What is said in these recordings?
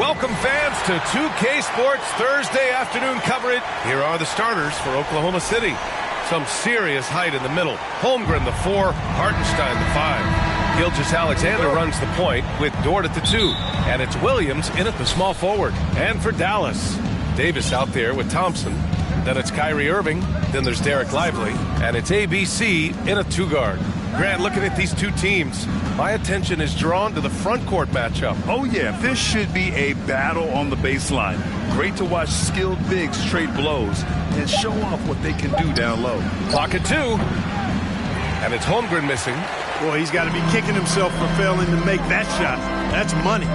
Welcome fans to 2K Sports Thursday afternoon coverage. Here are the starters for Oklahoma City. Some serious height in the middle. Holmgren the 4, Hartenstein the 5. Gilgeous-Alexander runs the point with Dort at the 2. And it's Williams in at the small forward. And for Dallas, Davis out there with Thompson. Then it's Kyrie Irving. Then there's Derek Lively. And it's ABC in a 2-guard. Grant, looking at these two teams, my attention is drawn to the front court matchup. Oh, yeah, this should be a battle on the baseline. Great to watch skilled bigs trade blows and show off what they can do down low. Clock at 2. And it's Holmgren missing. Boy, he's got to be kicking himself for failing to make that shot. That's money.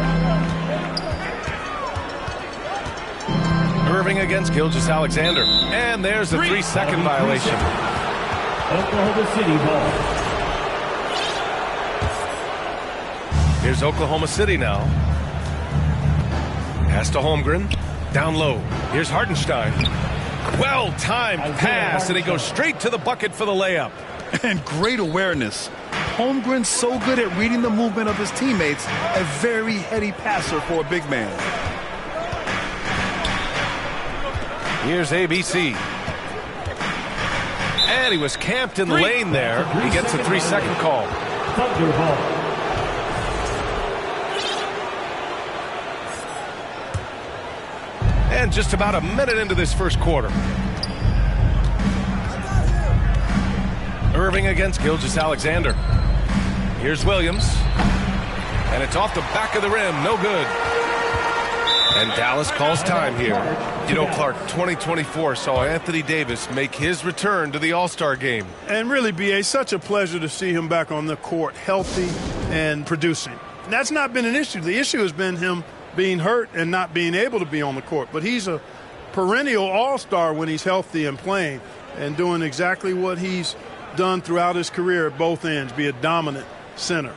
Irving against Gilgeous-Alexander. And there's a 3-second violation. Oklahoma City ball. Here's Oklahoma City now. Pass to Holmgren. Down low. Here's Hartenstein. Well-timed pass, and he goes straight to the bucket for the layup. And great awareness. Holmgren's so good at reading the movement of his teammates. A very heady passer for a big man. Here's ABC. And he was camped in the lane there. He gets a 3-second call. Thunder ball. And just about a minute into this first quarter. Irving against Gilgeous-Alexander. Here's Williams. And it's off the back of the rim. No good. And Dallas calls time here. You know, Clark, 2024 saw Anthony Davis make his return to the All-Star game. And really, B.A., such a pleasure to see him back on the court, healthy and producing. And that's not been an issue. The issue has been him being hurt and not being able to be on the court. But he's a perennial all-star when he's healthy and playing and doing exactly what he's done throughout his career at both ends, be a dominant center.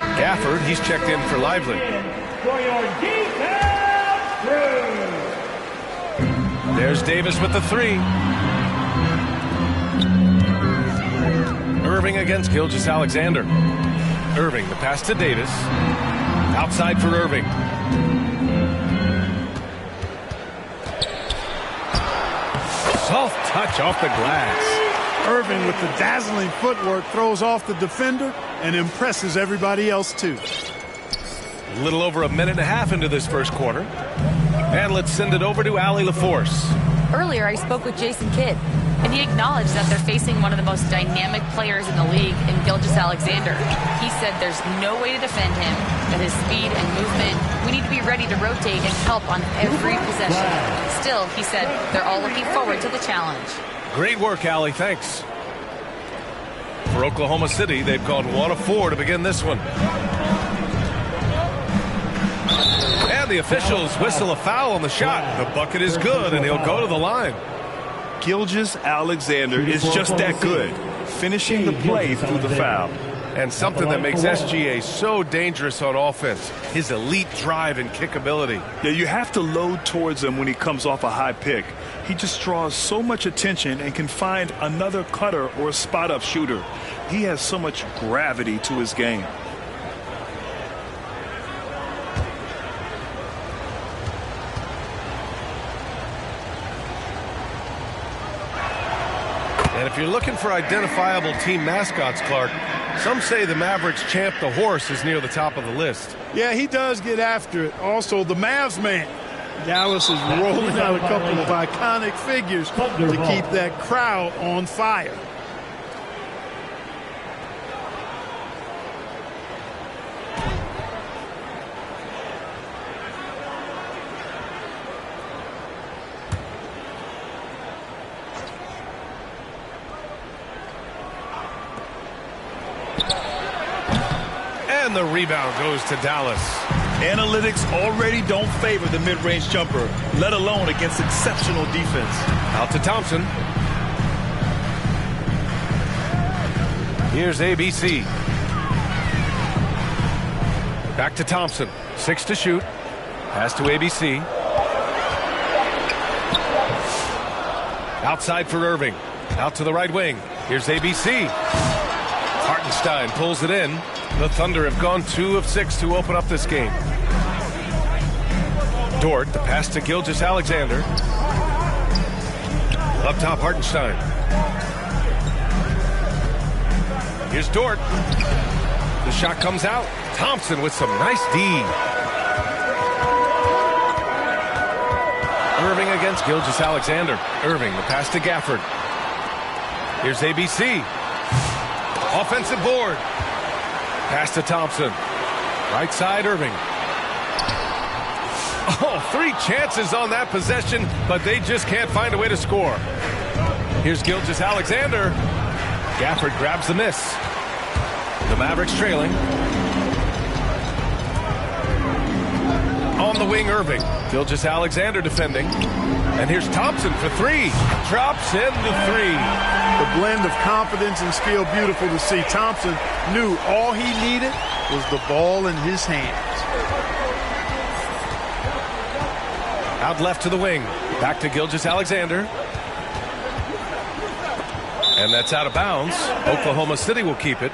Gafford, he's checked in for Lively. For your defense crew. There's Davis with the 3. Irving against Gilgeous-Alexander. Irving, the pass to Davis. Outside for Irving. Soft touch off the glass. Irving with the dazzling footwork throws off the defender and impresses everybody else too. A little over a minute and a half into this first quarter. And let's send it over to Allie LaForce. Earlier, I spoke with Jason Kidd, and he acknowledged that they're facing one of the most dynamic players in the league in Gilgeous-Alexander. He said there's no way to defend him, that his speed and movement, we need to be ready to rotate and help on every possession. Still, he said they're all looking forward to the challenge. Great work, Allie. Thanks. For Oklahoma City, they've gone 1 of 4 to begin this one. And the officials whistle a foul on the shot. The bucket is good, and he'll go to the line. Gilgeous-Alexander is just that good, finishing the play through the foul. And something that makes SGA so dangerous on offense, his elite drive and kickability. Yeah, you have to load towards him when he comes off a high pick. He just draws so much attention and can find another cutter or a spot-up shooter. He has so much gravity to his game. And if you're looking for identifiable team mascots, Clark, some say the Mavericks champ the horse is near the top of the list. Yeah, he does get after it. Also, the Mavs man. Dallas is rolling out a couple of iconic figures to keep that crowd on fire. And the rebound goes to Dallas. Analytics already don't favor the mid-range jumper, let alone against exceptional defense. Out to Thompson. Here's ABC. Back to Thompson. 6 to shoot. Pass to ABC. Outside for Irving. Out to the right wing. Here's ABC. Hartenstein pulls it in. The Thunder have gone 2 of 6 to open up this game. Dort, the pass to Gilgeous-Alexander. Up top, Hartenstein. Here's Dort. The shot comes out. Thompson with some nice D. Irving against Gilgeous-Alexander. Irving, the pass to Gafford. Here's ABC. Offensive board. Pass to Thompson. Right side, Irving. Oh, 3 chances on that possession, but they just can't find a way to score. Here's Gilgeous-Alexander. Gafford grabs the miss. The Mavericks trailing. On the wing, Irving. Gilgeous-Alexander defending. And here's Thompson for 3. Drops in the 3. The blend of confidence and skill, beautiful to see. Thompson knew all he needed was the ball in his hands. Out left to the wing. Back to Gilgeous-Alexander. And that's out of bounds. Oklahoma City will keep it.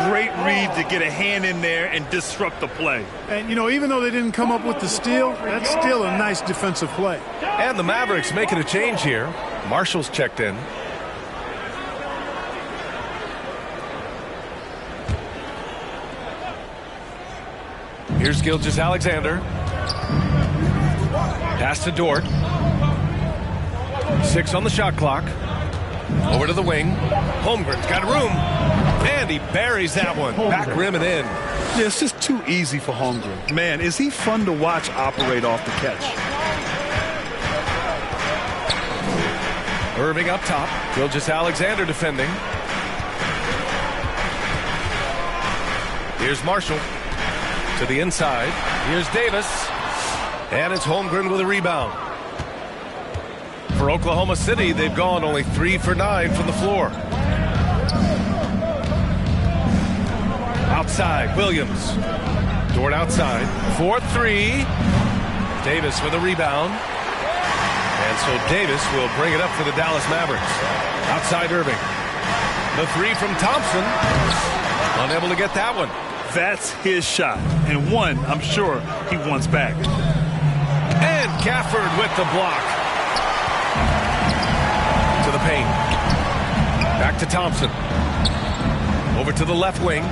Great read to get a hand in there and disrupt the play. And, you know, even though they didn't come up with the steal, that's still a nice defensive play. And the Mavericks making a change here. Marshall's checked in. Here's Gilgeous-Alexander. Pass to Dort. 6 on the shot clock. Over to the wing. Holmgren's got room. And he buries that one. Back rim and in. Yeah, it's just too easy for Holmgren. Man, is he fun to watch operate off the catch. Irving up top. Gilgeous-Alexander defending. Here's Marshall. To the inside. Here's Davis. And it's Holmgren with a rebound. For Oklahoma City, they've gone only 3 for 9 from the floor. Outside, Williams. Dort outside. 4-3. Davis with a rebound. And so Davis will bring it up for the Dallas Mavericks. Outside Irving. The 3 from Thompson. Unable to get that one. That's his shot. And one, I'm sure, he wants back. And Gafford with the block. To the paint. Back to Thompson. Over to the left wing.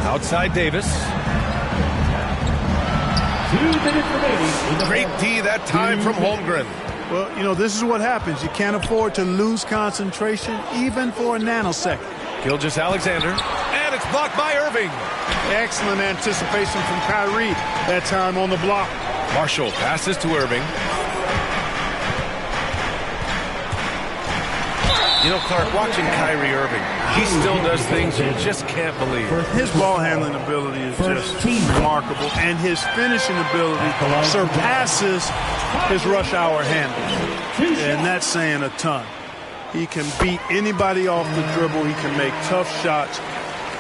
Outside Davis. 2 minutes remaining. Great D that time from Holmgren. Well, you know, this is what happens. You can't afford to lose concentration even for a nanosecond. Gilgeous-Alexander. And it's blocked by Irving. Excellent anticipation from Kyrie that time on the block. Marshall passes to Irving. You know, Clark, watching Kyrie Irving, he still does things you just can't believe. His ball handling ability is just remarkable, and his finishing ability surpasses his rush hour handle. And that's saying a ton. He can beat anybody off the dribble. He can make tough shots.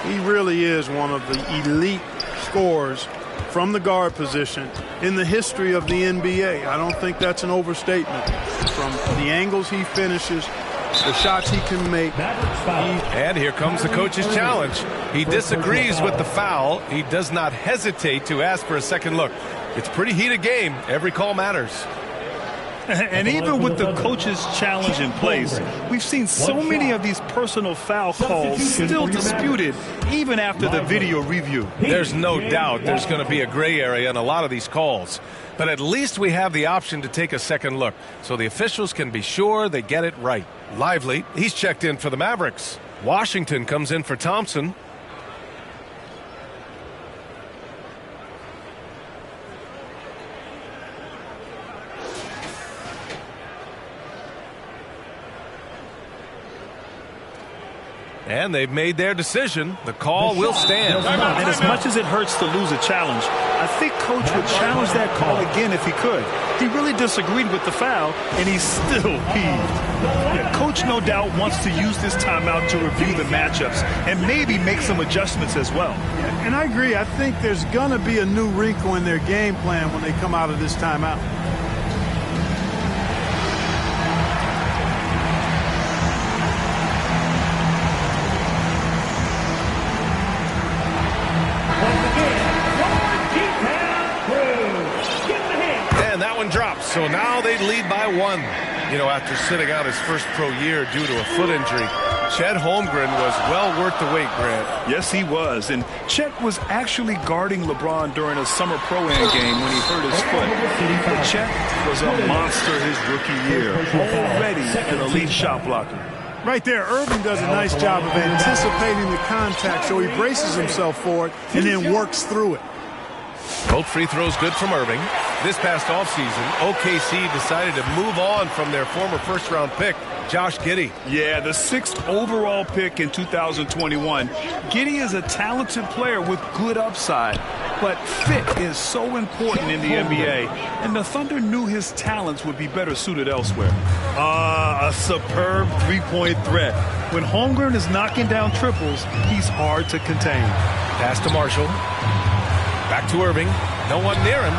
He really is one of the elite scorers from the guard position in the history of the NBA. I don't think that's an overstatement. From the angles he finishes, the shots he can make. And here comes the coach's challenge. He disagrees with the foul. He does not hesitate to ask for a second look. It's a pretty heated game. Every call matters. And even with the coach's challenge in place, we've seen so many of these personal foul calls still disputed even after the video review. There's no doubt there's going to be a gray area in a lot of these calls. But at least we have the option to take a second look so the officials can be sure they get it right. Lively, he's checked in for the Mavericks. Washington comes in for Thompson. And they've made their decision. The call will stand. And as much as it hurts to lose a challenge, I think Coach would challenge that call again if he could. He really disagreed with the foul, and he's still peeved. Yeah, Coach no doubt wants to use this timeout to review the matchups and maybe make some adjustments as well. And I agree. I think there's going to be a new wrinkle in their game plan when they come out of this timeout. Drops. So now they lead by 1. You know, after sitting out his first pro year due to a foot injury, Chet Holmgren was well worth the wait, Grant. Yes, he was. And Chet was actually guarding LeBron during a summer pro-am game when he hurt his foot. But Chet was a monster his rookie year, already an elite shot blocker. Right there, Irving does a nice job of anticipating the contact, so he braces himself for it and then works through it. Both free throws good from Irving. This past offseason, OKC decided to move on from their former first-round pick, Josh Giddey. Yeah, the 6th overall pick in 2021. Giddey is a talented player with good upside, but fit is so important in the NBA, and the Thunder knew his talents would be better suited elsewhere. A superb three-point threat. When Holmgren is knocking down triples, he's hard to contain. Pass to Marshall. Back to Irving. No one near him.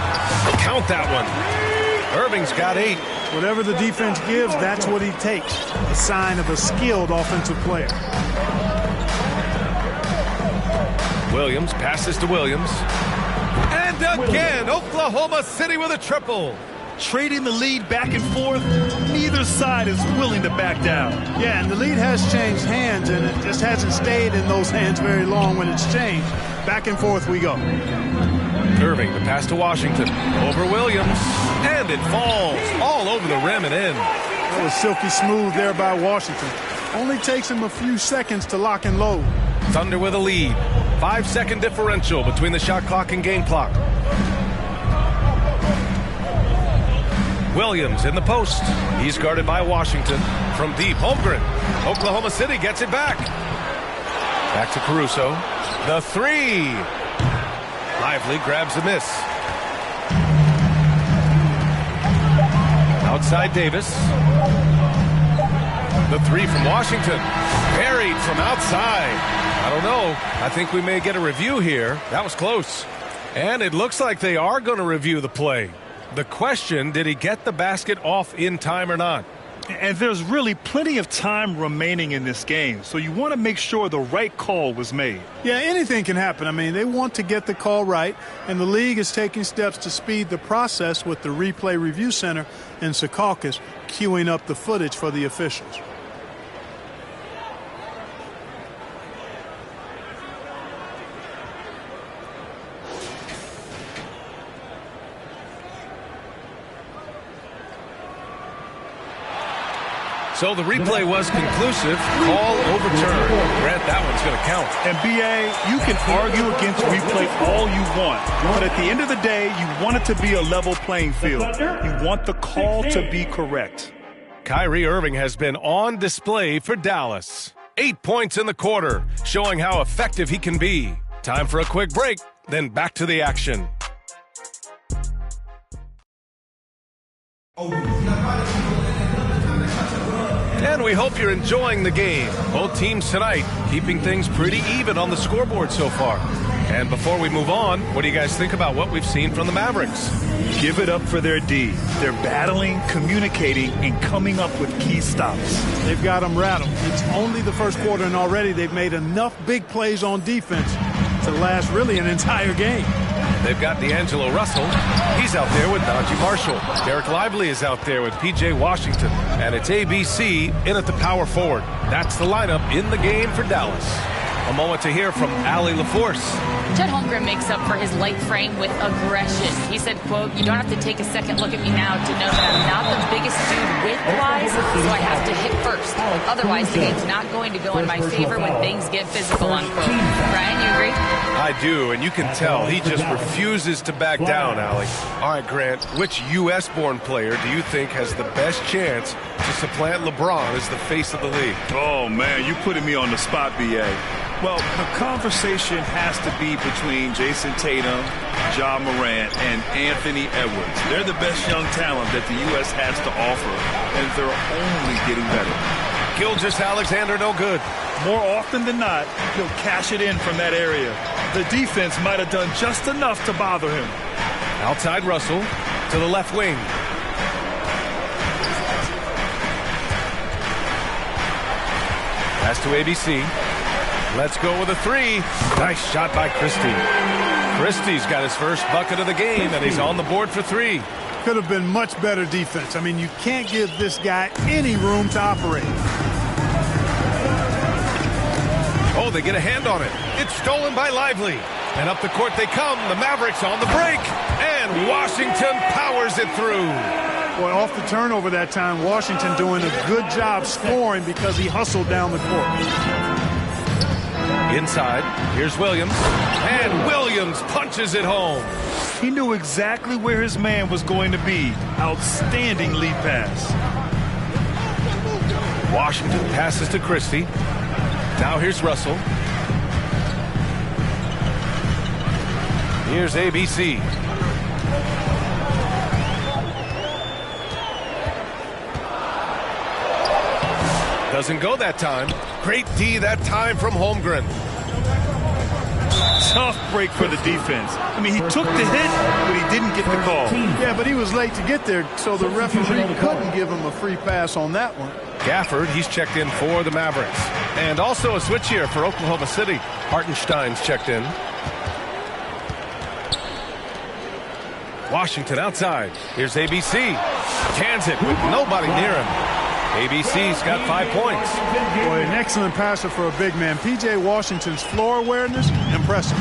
Count that one. Irving's got 8. Whatever the defense gives, that's what he takes. A sign of a skilled offensive player. Williams passes to Williams. And again, Oklahoma City with a triple. Trading the lead back and forth, neither side is willing to back down. Yeah, and the lead has changed hands, and it just hasn't stayed in those hands very long when it's changed. Back and forth we go. Irving, the pass to Washington. Over Williams. And it falls all over the rim and in. That was silky smooth there by Washington. Only takes him a few seconds to lock and load. Thunder with a lead. 5-second differential between the shot clock and game clock. Williams in the post. He's guarded by Washington. From deep, Holmgren. Oklahoma City gets it back. Back to Caruso. The 3. Lively grabs a miss. Outside Davis. The 3 from Washington. Buried from outside. I don't know. I think we may get a review here. That was close. And it looks like they are going to review the play. The question, did he get the basket off in time or not? And there's really plenty of time remaining in this game, so you want to make sure the right call was made. Yeah, anything can happen. I mean, they want to get the call right, and the league is taking steps to speed the process with the Replay Review Center in Secaucus queuing up the footage for the officials. So the replay was conclusive. Call overturned. Grant, that one's going to count. And BA, you can argue against replay all you want, but at the end of the day, you want it to be a level playing field. You want the call to be correct. Kyrie Irving has been on display for Dallas. 8 points in the quarter, showing how effective he can be. Time for a quick break, then back to the action. And we hope you're enjoying the game. Both teams tonight keeping things pretty even on the scoreboard so far. And before we move on, what do you guys think about what we've seen from the Mavericks? Give it up for their D. They're battling, communicating, and coming up with key stops. They've got them rattled. It's only the first quarter, and already they've made enough big plays on defense to last really an entire game. They've got D'Angelo Russell. He's out there with Najee Marshall. Derek Lively is out there with P.J. Washington. And it's ABC in at the power forward. That's the lineup in the game for Dallas. A moment to hear from Allie LaForce. Chet Holmgren makes up for his light frame with aggression. He said, quote, "You don't have to take a second look at me now to know that I'm not the biggest dude width-wise, so I have to hit first. Otherwise, the game's not going to go in my favor when things get physical," unquote. Brian, you agree? I do, and you can tell he just refuses to back down, Allie. All right, Grant, which U.S.-born player do you think has the best chance to supplant LeBron as the face of the league? Oh, man, you putting me on the spot, B.A. Well, the conversation has to be between Jason Tatum, Ja Morant, and Anthony Edwards. They're the best young talent that the U.S. has to offer, and they're only getting better. Gilgeous-Alexander no good. More often than not, he'll cash it in from that area. The defense might have done just enough to bother him. Outside Russell to the left wing. Pass to ABC. Let's go with a three. Nice shot by Christie. Christie's got his first bucket of the game, and he's on the board for three. Could have been much better defense. I mean, you can't give this guy any room to operate. Oh, they get a hand on it. It's stolen by Lively. And up the court they come. The Mavericks on the break. And Washington powers it through. Boy, off the turnover that time, Washington doing a good job scoring because he hustled down the court. Inside, here's Williams. And Williams punches it home. He knew exactly where his man was going to be. Outstanding lead pass. Washington passes to Christie. Now here's Russell. Here's ABC. Doesn't go that time. Great D that time from Holmgren. Tough break for the defense. I mean, he took the hit, but he didn't get the call. Yeah, but he was late to get there, so the referee couldn't give him a free pass on that one. Gafford, he's checked in for the Mavericks. And also a switch here for Oklahoma City. Hartenstein's checked in. Washington outside. Here's ABC. Cans it with nobody near him. ABC's got 5 points. Boy, an excellent passer for a big man. P.J. Washington's floor awareness, impressive.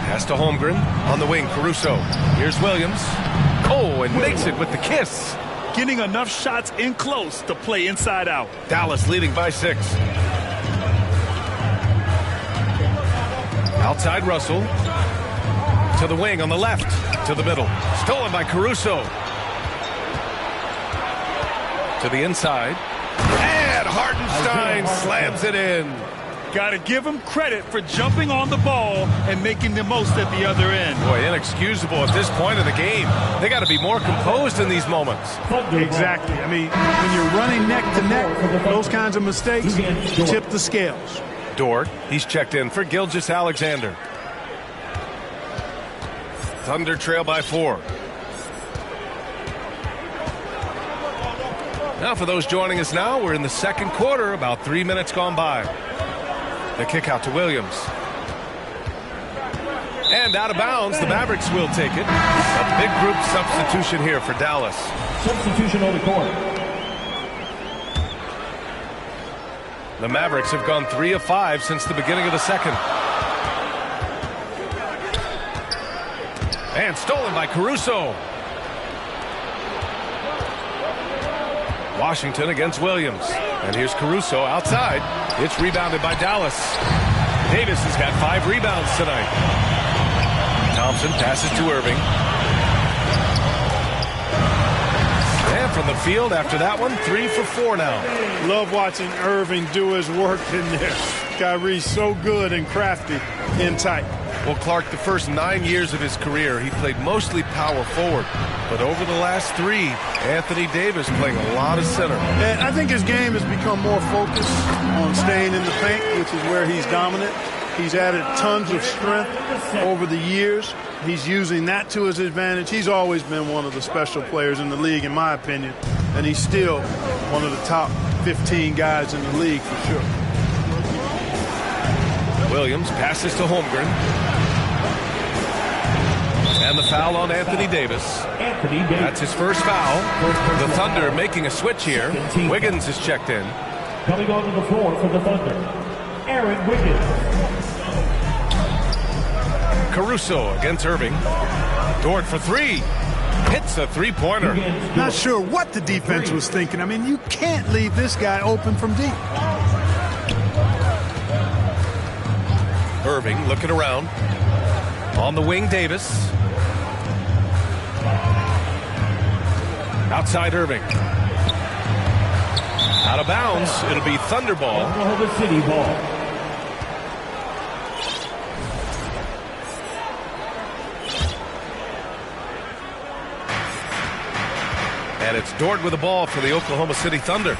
Pass to Holmgren on the wing. Caruso. Here's Williams. Oh, and makes it with the kiss. Getting enough shots in close to play inside out. Dallas leading by 6. Outside Russell. To the wing on the left. To the middle. Stolen by Caruso. To the inside. And Hartenstein slams it in. Got to give him credit for jumping on the ball and making the most at the other end. Boy, inexcusable at this point of the game. They got to be more composed in these moments. Exactly. I mean, when you're running neck to neck, those kinds of mistakes tip the scales. Dort, he's checked in for Gilgeous-Alexander. Thunder trail by 4. Now for those joining us now, we're in the second quarter, about 3 minutes gone by. The kick out to Williams. And out of bounds, the Mavericks will take it. A big group substitution here for Dallas. Substitution on the court. The Mavericks have gone 3 of 5 since the beginning of the second. And stolen by Caruso. Washington against Williams. And here's Caruso outside. It's rebounded by Dallas. Davis has got 5 rebounds tonight. Thompson passes to Irving. And from the field after that one, 3 for 4 now. Love watching Irving do his work in there. Kyrie's so good and crafty in tight. Well, Clark, the first 9 years of his career, he played mostly power forward. But over the last 3, Anthony Davis playing a lot of center. And I think his game has become more focused on staying in the paint, which is where he's dominant. He's added tons of strength over the years. He's using that to his advantage. He's always been one of the special players in the league, in my opinion. And he's still one of the top 15 guys in the league for sure. Williams passes to Holmgren. And the foul on Anthony Davis. That's his first foul. The Thunder making a switch here. Wiggins is checked in. Coming onto the floor for the Thunder. Aaron Wiggins. Caruso against Irving. Dort for three. Hits a three-pointer. Not sure what the defense was thinking. I mean, you can't leave this guy open from deep. Irving looking around. On the wing, Davis. Outside Irving. Out of bounds. It'll be Thunder ball. Oklahoma City ball. And it's Dort with the ball for the Oklahoma City Thunder.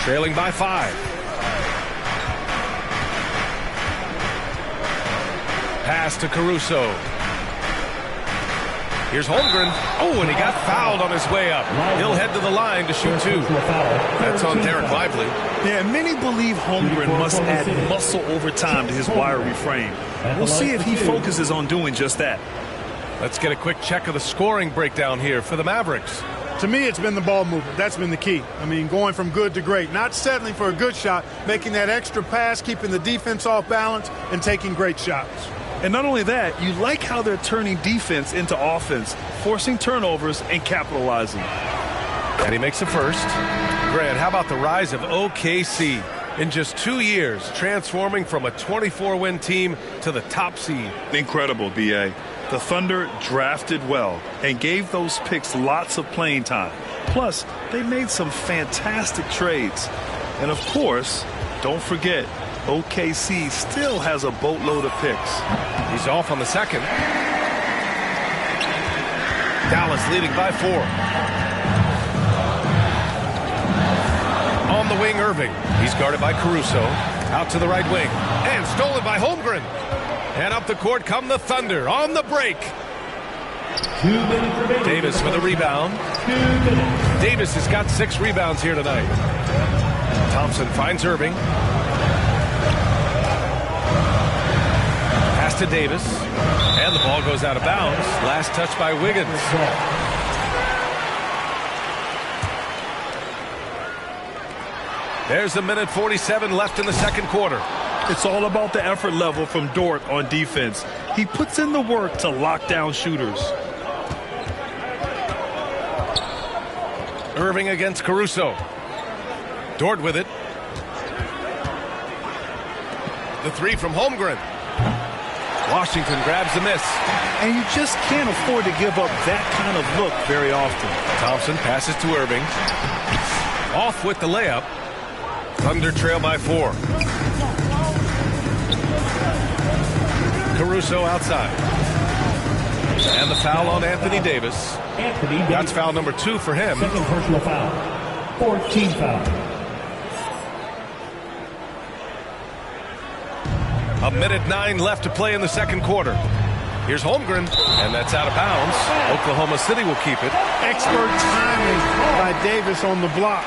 Trailing by 5. Pass to Caruso. Here's Holmgren. Oh, and he got fouled on his way up. He'll head to the line to shoot 2. That's on Derek Lively. Yeah, many believe Holmgren must add muscle over time to his wiry frame. We'll see if he focuses on doing just that. Let's get a quick check of the scoring breakdown here for the Mavericks. To me, it's been the ball movement. That's been the key. I mean, going from good to great. Not settling for a good shot, making that extra pass, keeping the defense off balance, and taking great shots. And not only that, you like how they're turning defense into offense, forcing turnovers and capitalizing. And he makes the first. Grant, how about the rise of OKC? In just 2 years, transforming from a 24-win team to the top seed. Incredible, B.A. The Thunder drafted well and gave those picks lots of playing time. Plus, they made some fantastic trades. And of course, don't forget, OKC still has a boatload of picks. He's off on the second. Dallas leading by 4. On the wing, Irving. He's guarded by Caruso. Out to the right wing. And stolen by Holmgren. And up the court come the Thunder on the break. 2 minutes remaining. Davis with a rebound. 2 minutes. Davis has got 6 rebounds here tonight. Thompson finds Irving. Pass to Davis. And the ball goes out of bounds. Last touch by Wiggins. There's a minute 47 left in the second quarter. It's all about the effort level from Dort on defense. He puts in the work to lock down shooters. Irving against Caruso. Dort with it. The 3 from Holmgren. Washington grabs the miss. And you just can't afford to give up that kind of look very often. Thompson passes to Irving. Off with the layup. Thunder trail by 4. Caruso outside. And the foul on Anthony Davis. That's foul number 2 for him. Second personal foul. 14 foul. A minute 9 left to play in the second quarter. Here's Holmgren, and that's out of bounds. Oklahoma City will keep it. Expert timing by Davis on the block.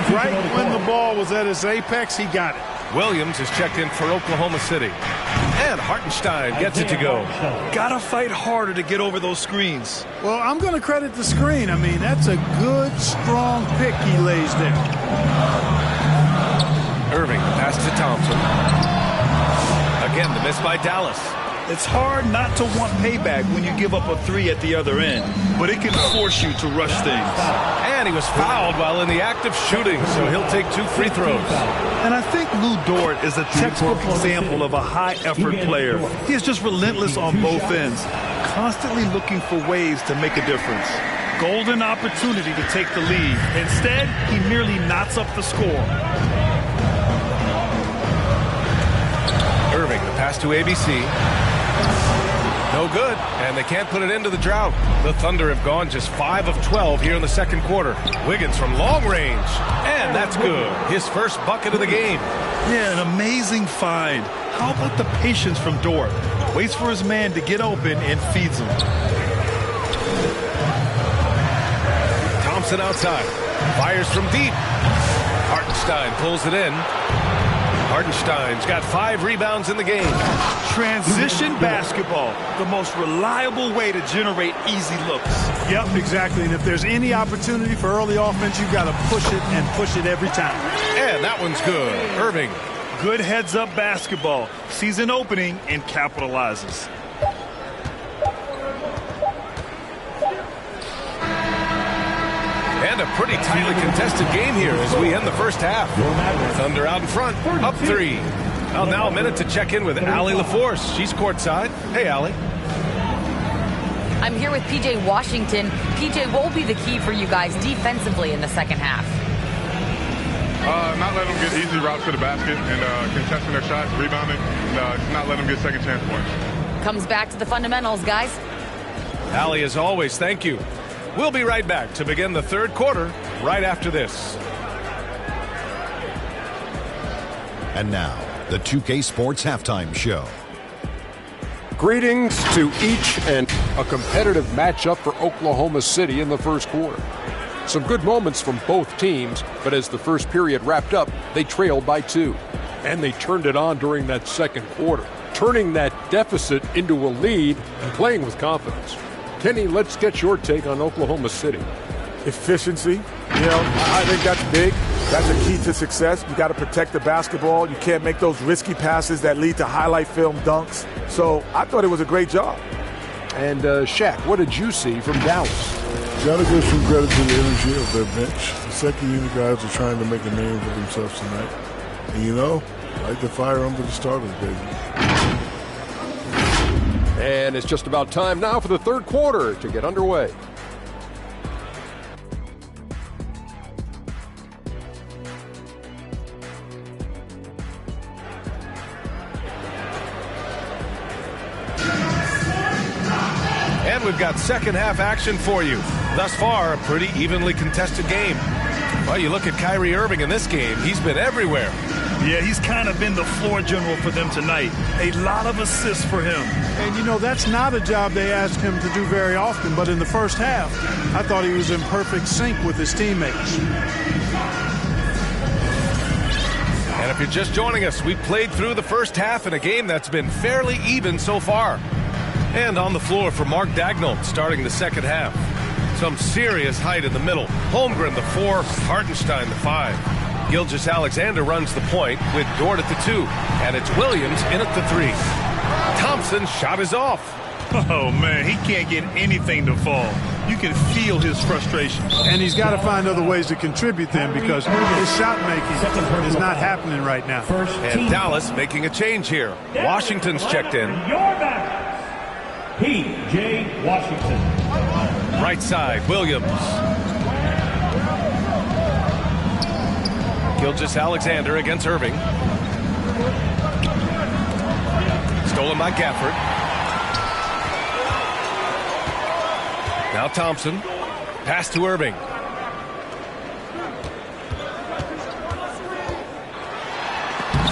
Right when the ball was at its apex, he got it. Williams is checked in for Oklahoma City. And Hartenstein gets it to go. Gotta fight harder to get over those screens. Well, I'm going to credit the screen. I mean, that's a good, strong pick he lays there. Irving, pass to Thompson. Again, the miss by Dallas. It's hard not to want payback when you give up a 3 at the other end, but it can force you to rush things. And he was fouled while in the act of shooting, so he'll take 2 free throws. And I think Lou Dort is a textbook example of a high-effort player. He is just relentless on both ends, constantly looking for ways to make a difference. Golden opportunity to take the lead. Instead, he merely knots up the score. Irving, the pass to ABC. No good, and they can't put it into the drought. The Thunder have gone just 5 of 12 here in the second quarter. Wiggins from long range, and that's good. His first bucket of the game. Yeah, an amazing find. How about the patience from Dort? Waits for his man to get open and feeds him. Thompson outside. Fires from deep. Hartenstein pulls it in. Hartenstein's got 5 rebounds in the game. Transition basketball, the most reliable way to generate easy looks. Yep, exactly. And if there's any opportunity for early offense, you've got to push it and push it every time. And that one's good. Irving Good heads-up basketball. Sees an opening and capitalizes. And a pretty tightly contested game here as we end the first half. Thunder out in front, up 3. Well, now a minute to check in with Allie LaForce. She's courtside. Hey, Allie. I'm here with P.J. Washington. P.J., what will be the key for you guys defensively in the second half? Not letting them get easy routes to the basket and contesting their shots, rebounding, and not letting them get second chance points. Comes back to the fundamentals, guys. Allie, as always, thank you. We'll be right back to begin the third quarter right after this. And now, the 2K Sports Halftime Show. Greetings to each and a competitive matchup for Oklahoma City in the first quarter. Some good moments from both teams, but as the first period wrapped up, they trailed by 2. And they turned it on during that second quarter, turning that deficit into a lead and playing with confidence. Kenny, let's get your take on Oklahoma City. Efficiency, I think that's big. That's a key to success. You got to protect the basketball. You can't make those risky passes that lead to highlight film dunks. So I thought it was a great job. And Shaq, what did you see from Dallas? Got to give some credit to the energy of their bench. The second unit guys are trying to make a name for themselves tonight. And like the fire under the starters, baby. And it's just about time now for the third quarter to get underway. And we've got second half action for you. Thus far, a pretty evenly contested game. Well, you look at Kyrie Irving in this game. He's been everywhere. Yeah, he's kind of been the floor general for them tonight. A lot of assists for him. And, that's not a job they ask him to do very often. But in the first half, I thought he was in perfect sync with his teammates. And if you're just joining us, we've played through the first half in a game that's been fairly even so far. And on the floor for Mark Daigneault starting the second half. Some serious height in the middle. Holmgren, the 4, Hartenstein, the 5. Gilgeous-Alexander runs the point with Dort at the 2. And it's Williams in at the 3. Thompson's shot is off. Oh, man, he can't get anything to fall. You can feel his frustration. And he's got to find other ways to contribute then because his shot making is not happening right now. And Dallas making a change here. Washington's checked in. P.J. Washington. Right side, Williams. Gilgeous-Alexander against Irving. Stolen by Gafford. Now Thompson. Pass to Irving.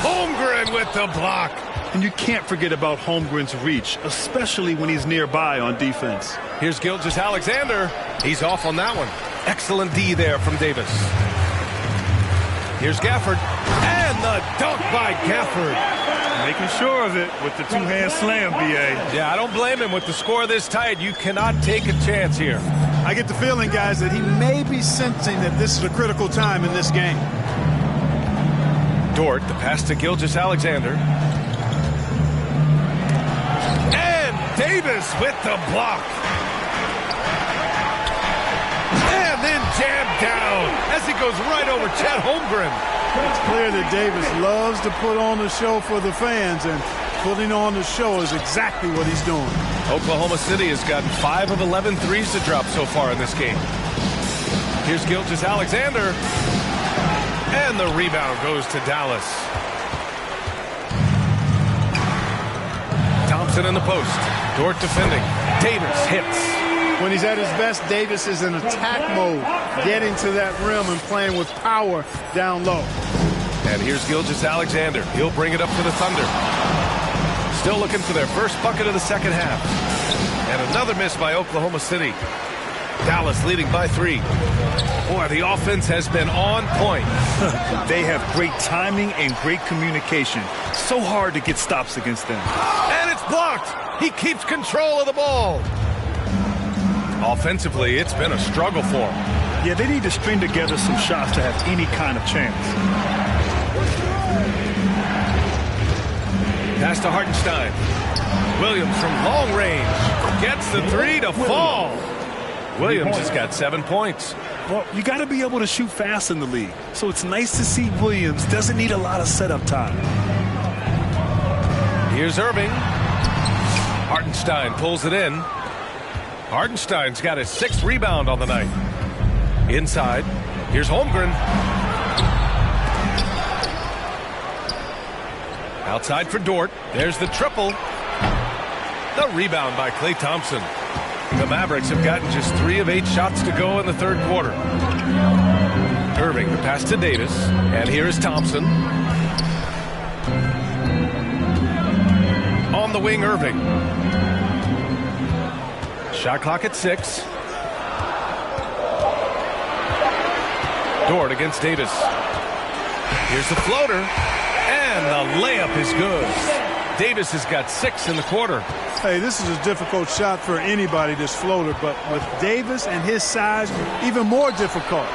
Holmgren with the block. And you can't forget about Holmgren's reach, especially when he's nearby on defense. Here's Gilgeous-Alexander. He's off on that one. Excellent D there from Davis. Here's Gafford. And the dunk by Gafford. Making sure of it with the two-hand slam, B.A. Yeah, I don't blame him with the score this tight. You cannot take a chance here. I get the feeling, guys, that he may be sensing that this is a critical time in this game. Dort, the pass to Gilgeous-Alexander. And Davis with the block. And then jammed down as he goes right over Chet Holmgren. It's clear that Davis loves to put on a show for the fans, and putting on the show is exactly what he's doing. Oklahoma City has gotten 5 of 11 threes to drop so far in this game. Here's Gilgeous-Alexander. And the rebound goes to Dallas. Thompson in the post. Dort defending. Davis hits. When he's at his best, Davis is in attack mode, getting to that rim and playing with power down low. And here's Gilgeous-Alexander. He'll bring it up for the Thunder. Still looking for their first bucket of the second half. And another miss by Oklahoma City. Dallas leading by 3. Boy, the offense has been on point. They have great timing and great communication. So hard to get stops against them. And it's blocked. He keeps control of the ball. Offensively, it's been a struggle for them. Yeah, they need to string together some shots to have any kind of chance. Pass to Hartenstein. Williams from long range. Gets the three to fall. Williams has got 7 points. Well, you got to be able to shoot fast in the league. So it's nice to see Williams doesn't need a lot of setup time. Here's Irving. Hartenstein pulls it in. Hartenstein's got his 6th rebound on the night. Inside. Here's Holmgren. Outside for Dort. There's the triple. The rebound by Klay Thompson. The Mavericks have gotten just 3 of 8 shots to go in the third quarter. Irving, the pass to Davis. And here is Thompson. On the wing, Irving. Shot clock at 6. Dort against Davis. Here's the floater. And the layup is good. Davis has got 6 in the quarter. Hey, this is a difficult shot for anybody, this floater, but with Davis and his size, even more difficult.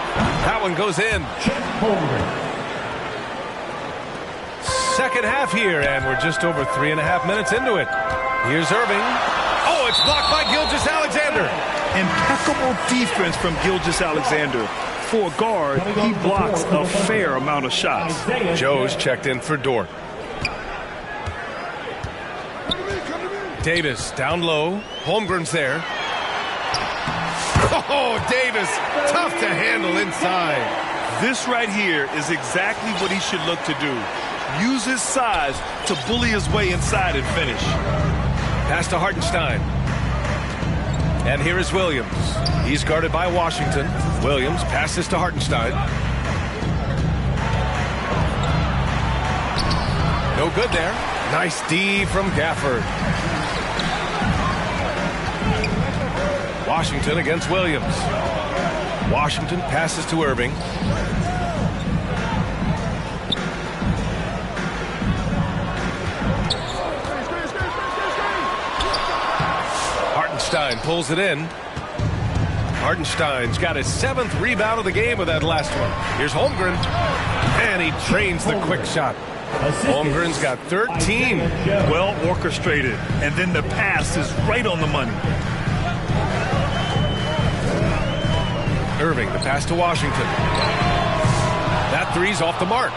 That one goes in. Second half here, and we're just over 3.5 minutes into it. Here's Irving. Oh, it's blocked by Gilgeous-Alexander. Impeccable defense from Gilgeous-Alexander. For a guard, he blocks a fair amount of shots. Joe's checked in for Dort. Davis down low. Holmgren's there. Oh, Davis, tough to handle inside. This right here is exactly what he should look to do. Use his size to bully his way inside and finish. Pass to Hartenstein. And here is Williams. He's guarded by Washington. Williams passes to Hartenstein. No good there. Nice D from Gafford. Washington against Williams. Washington passes to Irving. Hartenstein pulls it in. Hartenstein's got his 7th rebound of the game with that last one. Here's Holmgren. And he trains the quick shot. Holmgren's got 13. Well orchestrated. And then the pass is right on the money. Irving, the pass to Washington. That three's off the mark.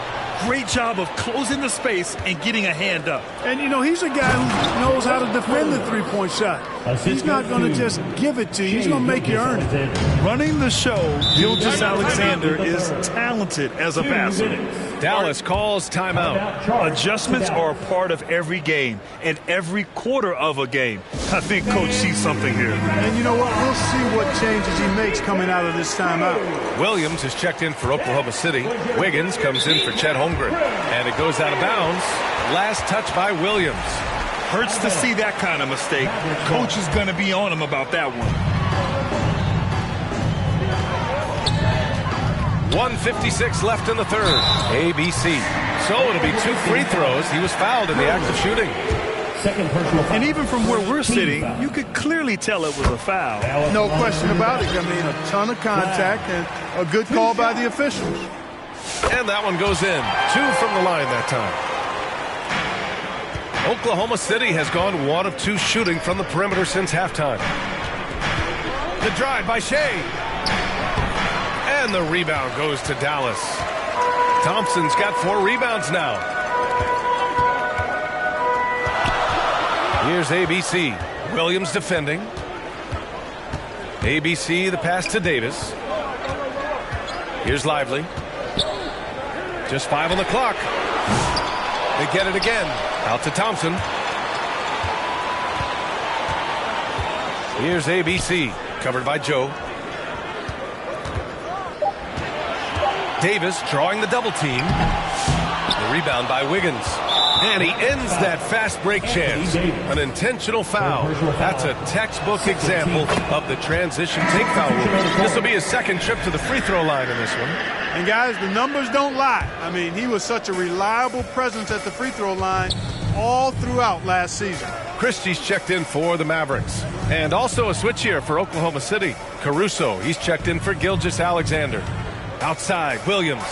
Great job of closing the space and getting a hand up. And, you know, he's a guy who knows how to defend the three-point shot. He's not going to just give it to you. He's going to make you earn it. Running the show, Gilgeous-Alexander is talented as a passer. Dallas calls timeout. Adjustments are a part of every game and every quarter of a game. I think Coach sees something here. And you know what? We'll see what changes he makes coming out of this timeout. Williams has checked in for Oklahoma City. Wiggins comes in for Chet Holmgren. And it goes out of bounds. Last touch by Williams. Hurts to see that kind of mistake. Coach is going to be on him about that one. 1:56 left in the third. ABC. So it'll be 2 free throws. He was fouled in the act of shooting. And even from where we're sitting, you could clearly tell it was a foul. No question about it. I mean, a ton of contact and a good call by the officials. And that one goes in. 2 from the line that time. Oklahoma City has gone 1 of 2 shooting from the perimeter since halftime. The drive by Shea. And the rebound goes to Dallas. Thompson's got 4 rebounds now. Here's ABC. Williams defending. ABC, the pass to Davis. Here's Lively. Just 5 on the clock. They get it again. Out to Thompson. Here's ABC. Covered by Joe. Davis drawing the double team. The rebound by Wiggins. And he ends that fast break chance. An intentional foul. That's a textbook example of the transition take foul rule. This will be his second trip to the free throw line in this one. And guys, the numbers don't lie. I mean, he was such a reliable presence at the free throw line all throughout last season. Christie's checked in for the Mavericks. And also a switch here for Oklahoma City. Caruso, he's checked in for Gilgeous-Alexander. Outside, Williams.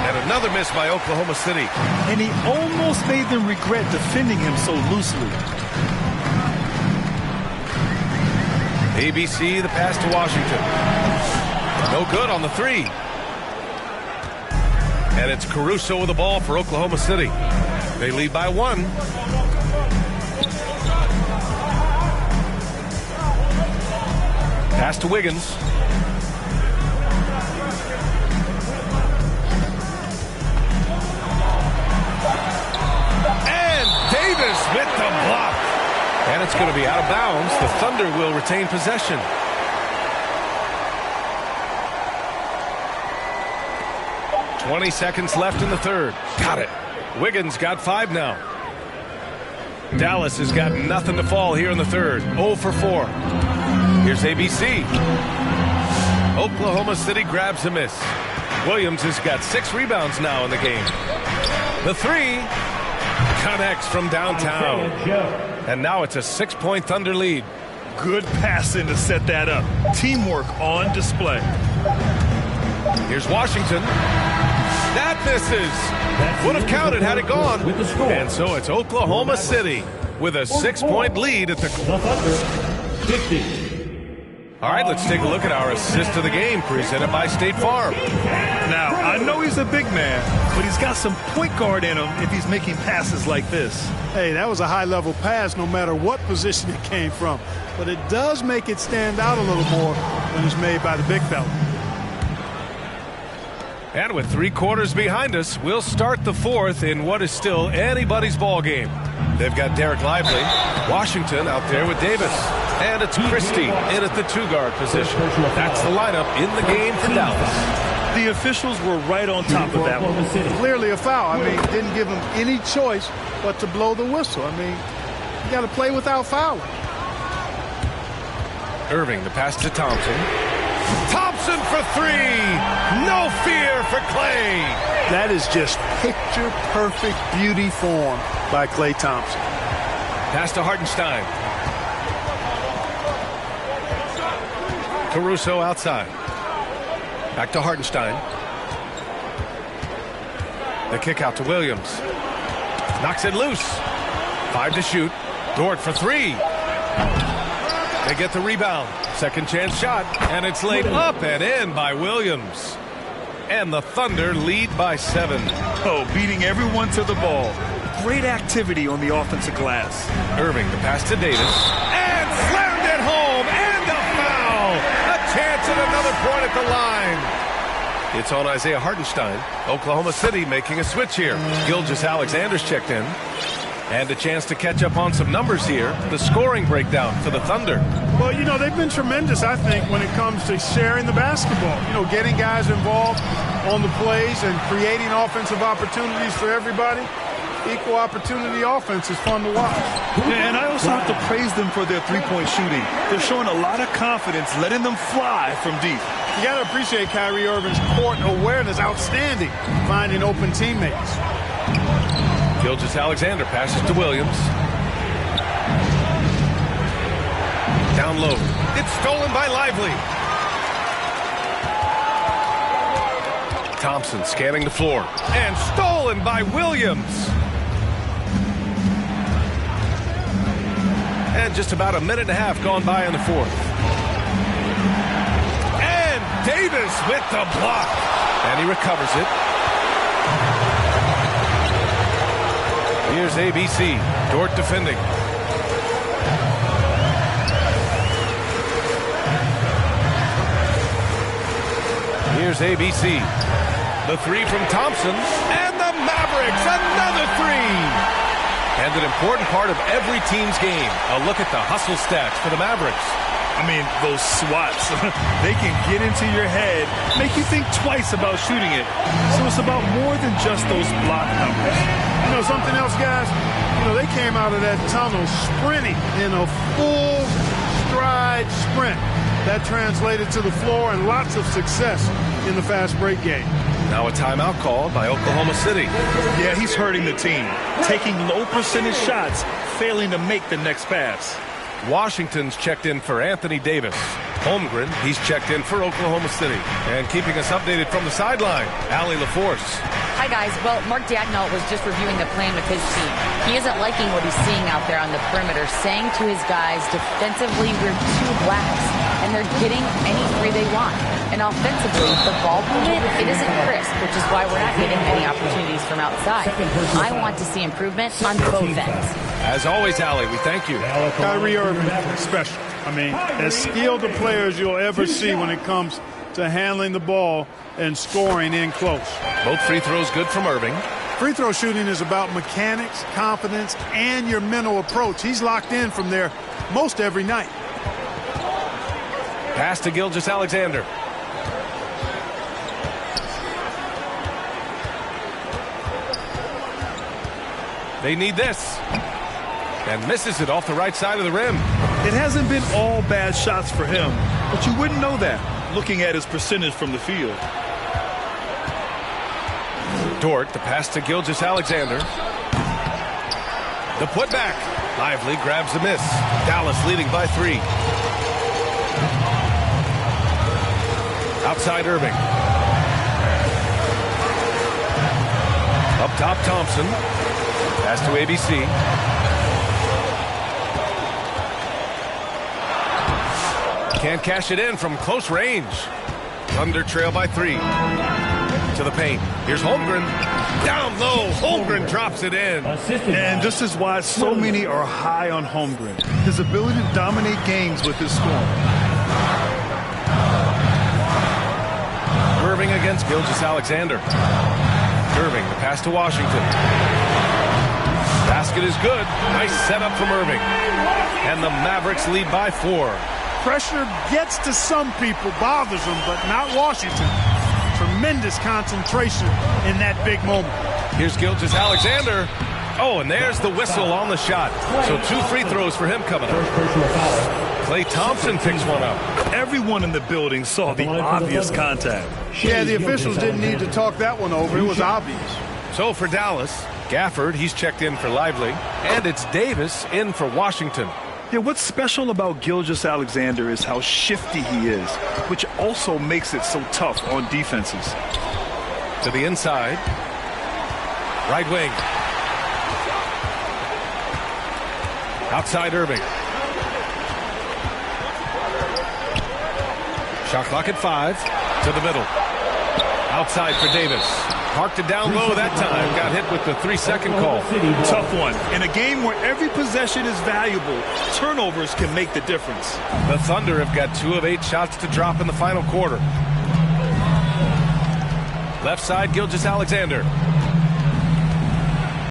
And another miss by Oklahoma City. And he almost made them regret defending him so loosely. ABC, the pass to Washington. No good on the three. And it's Caruso with the ball for Oklahoma City. They lead by 1. Pass to Wiggins. And Davis with the block. And it's going to be out of bounds. The Thunder will retain possession. "20 seconds left in the third. Got it. Wiggins got 5 now. Dallas has got nothing to fall here in the third. 0 for 4. Here's ABC. Oklahoma City grabs a miss. Williams has got 6 rebounds now in the game. The three connects from downtown. And now it's a 6-point Thunder lead. Good passing to set that up. Teamwork on display. Here's Washington. That misses. Would have counted had it gone. And so it's Oklahoma City with a 6-point lead at the Thunder, 50. All right, let's take a look at our assist of the game presented by State Farm. Now, I know he's a big man, but he's got some point guard in him if he's making passes like this. Hey, that was a high-level pass no matter what position it came from. But it does make it stand out a little more when it's made by the big fella. And with 3 quarters behind us, we'll start the fourth in what is still anybody's ball game. They've got Derek Lively, Washington out there with Davis. And it's Christie in at the 2-guard position. That's the lineup in the game for Dallas. The officials were right on top of that one. Clearly a foul. I mean, didn't give him any choice but to blow the whistle. I mean, you got to play without fouling. Irving, the pass to Thompson. Thompson for 3. No fear for Clay. That is just picture-perfect beauty form by Klay Thompson. Pass to Hartenstein. Caruso outside. Back to Hartenstein. The kick out to Williams. Knocks it loose. 5 to shoot. Dort for 3. They get the rebound. Second chance shot. And it's laid up and in by Williams. And the Thunder lead by 7. Oh, beating everyone to the ball. Great activity on the offensive glass. Irving, the pass to Davis. And slammed it home. And a foul. A chance at another point at the line. It's on Isaiah Hartenstein. Oklahoma City making a switch here. Gilgeous-Alexander's checked in. And a chance to catch up on some numbers here. The scoring breakdown for the Thunder. Well, you know, they've been tremendous, I think, when it comes to sharing the basketball. You know, getting guys involved on the plays and creating offensive opportunities for everybody. Equal opportunity offense is fun to watch. Yeah, and I also have to praise them for their three-point shooting. They're showing a lot of confidence, letting them fly from deep. You got to appreciate Kyrie Irving's court awareness, outstanding, finding open teammates. Gilgeous-Alexander passes to Williams. Down low. It's stolen by Lively. Thompson scanning the floor. And stolen by Williams. And just about a minute and a half gone by in the fourth. And Davis with the block. And he recovers it. Here's ABC. Dort defending. Here's ABC. The 3 from Thompson. And the Mavericks, another 3. And an important part of every team's game. A look at the hustle stats for the Mavericks. I mean, those swats, they can get into your head, make you think twice about shooting it. So it's about more than just those block numbers. You know, something else, guys? You know, they came out of that tunnel sprinting in a full stride sprint. That translated to the floor and lots of success in the fast break game. Now a timeout called by Oklahoma City. Yeah, he's hurting the team. Taking low percentage shots, failing to make the next pass. Washington's checked in for Anthony Davis. Holmgren, he's checked in for Oklahoma City. And keeping us updated from the sideline, Allie LaForce. Hi, guys. Well, Mark Dagnall was just reviewing the plan with his team. He isn't liking what he's seeing out there on the perimeter, saying to his guys, defensively, we're too lax, and they're getting any three they want. And offensively, the ball movement, it isn't crisp, which is why we're not getting many opportunities from outside. I want to see improvement on both ends. As always, Allie, we thank you. Kyrie Irving, special. I mean, as skilled a player as you'll ever see when it comes to handling the ball and scoring in close. Both free throws good from Irving. Free throw shooting is about mechanics, confidence, and your mental approach. He's locked in from there most every night. Pass to Gilgeous-Alexander. They need this. And misses it off the right side of the rim. It hasn't been all bad shots for him, but you wouldn't know that looking at his percentage from the field. Dort, the pass to Gilgeous-Alexander. The putback. Lively grabs the miss. Dallas leading by 3. Outside Irving. Up top Thompson. Pass to ABC. Can't cash it in from close range. Thunder trail by 3. To the paint. Here's Holmgren. Down low. Holmgren drops it in. And this is why so many are high on Holmgren. His ability to dominate games with his scoring. Irving against Gilgeous-Alexander. Irving, the pass to Washington. Basket is good. Nice setup from Irving. And the Mavericks lead by 4. Pressure gets to some people, bothers them, but not Washington. Tremendous concentration in that big moment. Here's Gilgeous-Alexander. Oh, and there's the whistle on the shot. So 2 free throws for him coming up. Klay Thompson picks one up. Everyone in the building saw the obvious contact. Yeah, the officials didn't need to talk that one over. It was obvious. So for Dallas, Gafford, he's checked in for Lively. And it's Davis in for Washington. Yeah, what's special about Gilgeous-Alexander is how shifty he is, which also makes it so tough on defenses. To the inside. Right wing. Outside Irving. Shot clock at 5. To the middle. Outside for Davis. Parked it down low that time. Got hit with the 3-second call. Tough one. In a game where every possession is valuable, turnovers can make the difference. The Thunder have got 2 of 8 shots to drop in the final quarter. Left side, Gilgeous-Alexander.